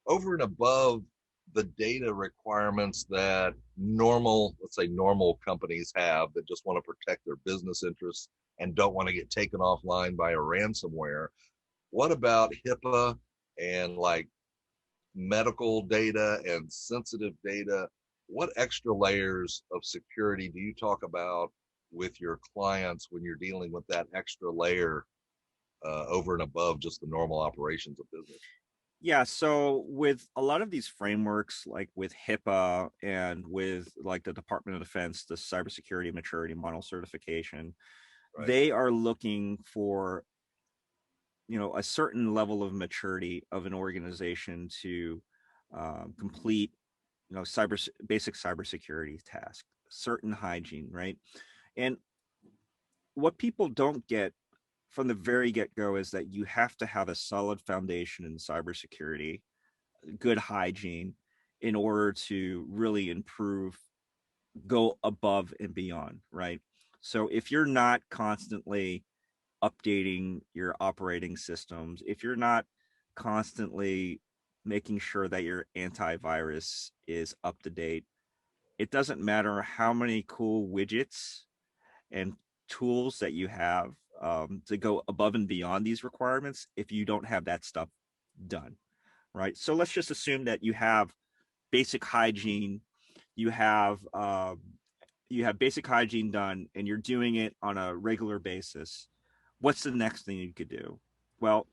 over and above the data requirements that normal, let's say normal companies have that just want to protect their business interests and don't want to get taken offline by a ransomware, what about HIPAA and like medical data and sensitive data? What extra layers of security do you talk about with your clients when you're dealing with that extra layer over and above just the normal operations of business? Yeah, so with a lot of these frameworks, like with HIPAA and with like the Department of Defense, the cybersecurity maturity model certification, Right. they are looking for, a certain level of maturity of an organization to complete, basic cybersecurity tasks, certain hygiene, right? And what people don't get from the very get-go is that you have to have a solid foundation in cybersecurity, good hygiene, in order to really improve, go above and beyond, right? So if you're not constantly updating your operating systems, if you're not constantly making sure that your antivirus is up to date, it doesn't matter how many cool widgets and tools that you have to go above and beyond these requirements if you don't have that stuff done, right? So let's just assume that you have basic hygiene, you have basic hygiene done, and you're doing it on a regular basis. What's the next thing you could do? Well,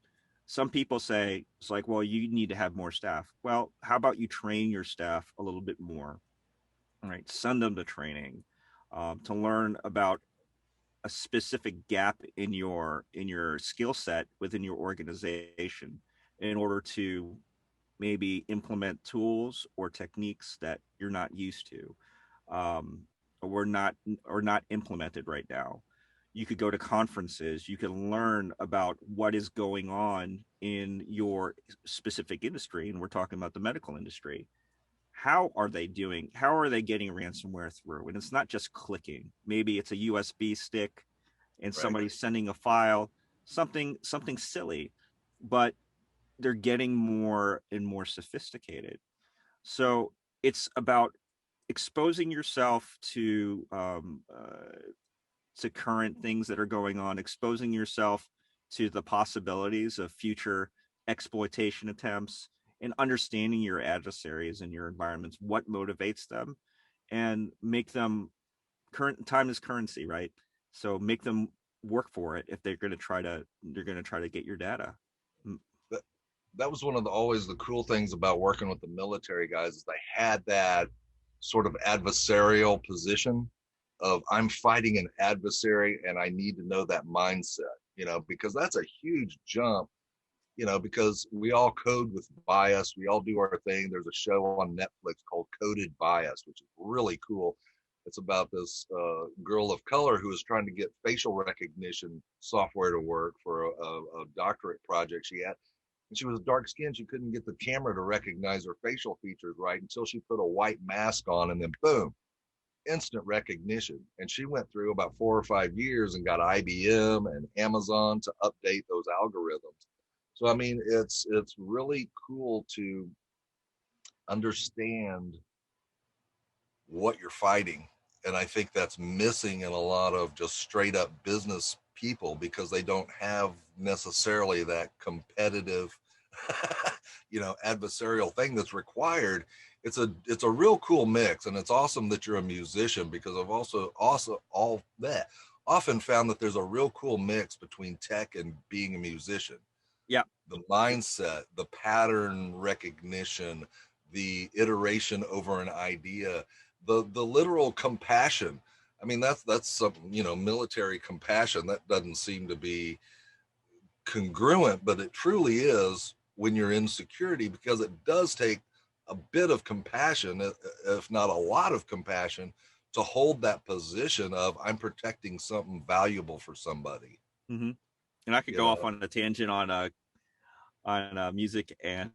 some people say it's like, well, you need to have more staff. Well, how about you train your staff a little bit more? All right, send them to training to learn about a specific gap in your skill set within your organization in order to maybe implement tools or techniques that you're not used to, um, or not implemented right now. You could go to conferences. You can learn about what is going on in your specific industry, and we're talking about the medical industry. How are they doing? How are they getting ransomware through? And it's not just clicking. Maybe it's a USB stick and Right. somebody's sending a file, something silly, but they're getting more and more sophisticated. So it's about exposing yourself to current things that are going on, exposing yourself to the possibilities of future exploitation attempts, and understanding your adversaries and your environments, what motivates them, and make them current. Time is currency, right? So make them work for it if they're going to try to get your data. That, that was one of the always the cool things about working with the military guys is they had that sort of adversarial position of I'm fighting an adversary and I need to know that mindset, because that's a huge jump, because we all code with bias. We all do our thing. There's a show on Netflix called Coded Bias, which is really cool. It's about this girl of color who is trying to get facial recognition software to work for a doctorate project she had. And she was dark skinned. She couldn't get the camera to recognize her facial features right until she put a white mask on, and then boom, instant recognition. And she went through about 4 or 5 years and got IBM and Amazon to update those algorithms. So I mean, it's really cool to understand what you're fighting. And I think that's missing in a lot of just straight up business people because they don't have necessarily that competitive, adversarial thing that's required. It's a real cool mix, and it's awesome that you're a musician because I've also all that often found that there's a real cool mix between tech and being a musician. Yeah. The mindset, the pattern recognition, the iteration over an idea, the literal compassion. I mean, that's some military compassion that doesn't seem to be congruent, but it truly is when you're in security because it does take a bit of compassion, if not a lot of compassion, to hold that position of I'm protecting something valuable for somebody. Mm-hmm. And I could You go off know, on a tangent on music and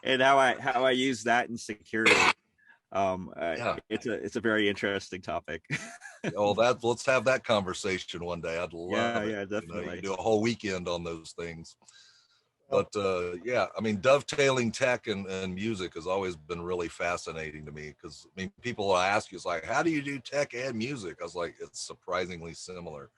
and how I use that in security. yeah. It's a very interesting topic. Oh, let's have that conversation one day. I'd Yeah, love it. yeah, You can definitely. do a whole weekend on those things. But yeah, I mean, dovetailing tech and music has always been really fascinating to me because I mean, people will ask you, it's like, how do you do tech and music? I was like, it's surprisingly similar.